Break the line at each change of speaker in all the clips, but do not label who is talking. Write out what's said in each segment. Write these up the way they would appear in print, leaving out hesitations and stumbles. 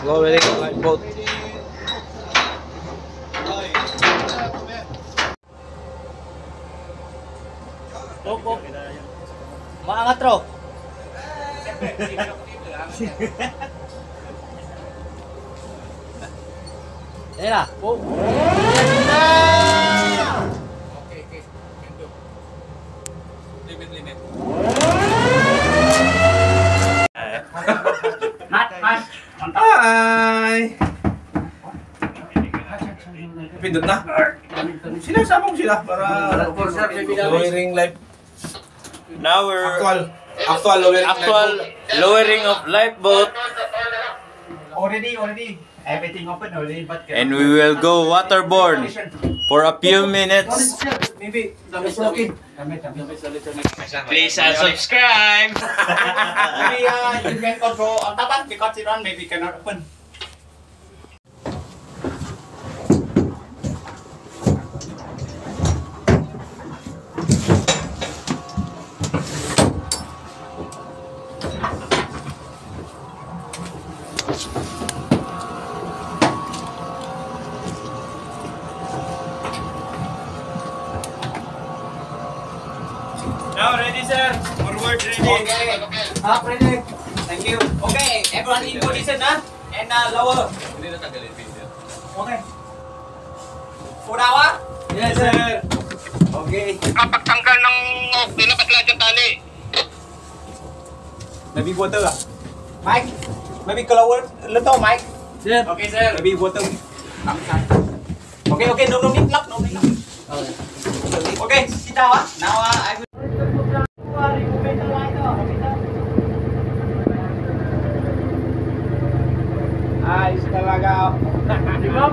Lowering of lifeboat.
Pok. Maangat ro. Ayan na. Pok.
Okay. Limit.
Hi! Pindot na. Sila, sama ko sila para lowering life.
Now we're
Actual
lowering of lifeboat,
Already. Everything open already, but
and we will go waterborne for a few minutes.
maybe damit okay.
Please subscribe.
Maybe you can control on tapan because it run maybe cannot open.
Now ready, sir. Forward ready.
Okay. Ready. Thank you. Okay, everyone in position and lower. Okay. Unawa?
Yes, sir.
Okay.
Kapag tanggal ng nilapat lahat yung tali.
Maybe water Mike? Maybe lower little Mike?
Sir.
Okay, sir. Maybe water. Okay. No need lock. Okay, sit down. Now I will.
Ayos talaga.
Di ba?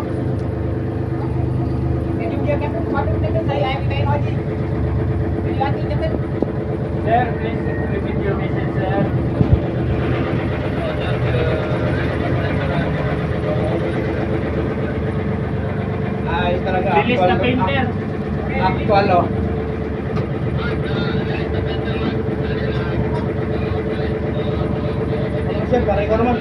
Sir, please repeat your message, sir.
Ayos talaga.
Release the painter.
Actual, oh. Sir, pare ko naman.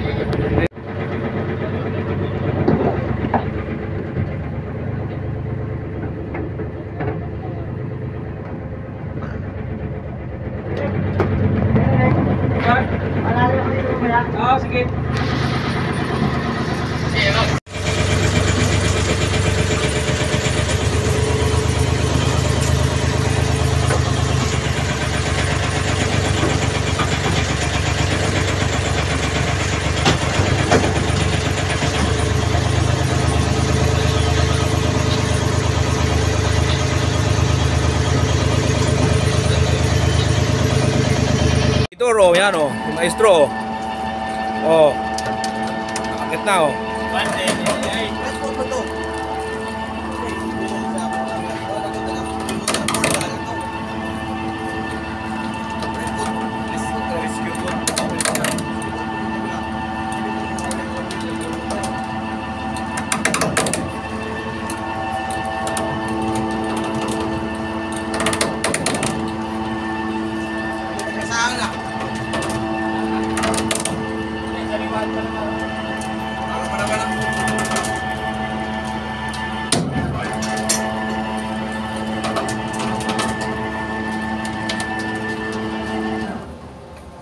Oh, sige.
Ito, ro, yan, oh. Yung maestro, oh. Oh. Nakakit na, oh.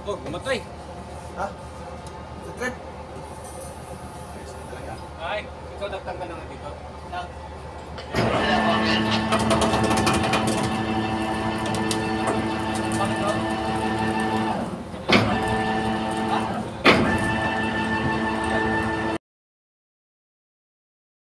Oh, gumatay.
Ha? Sa trip?
Ay, ikaw nagtanggal na nga dito.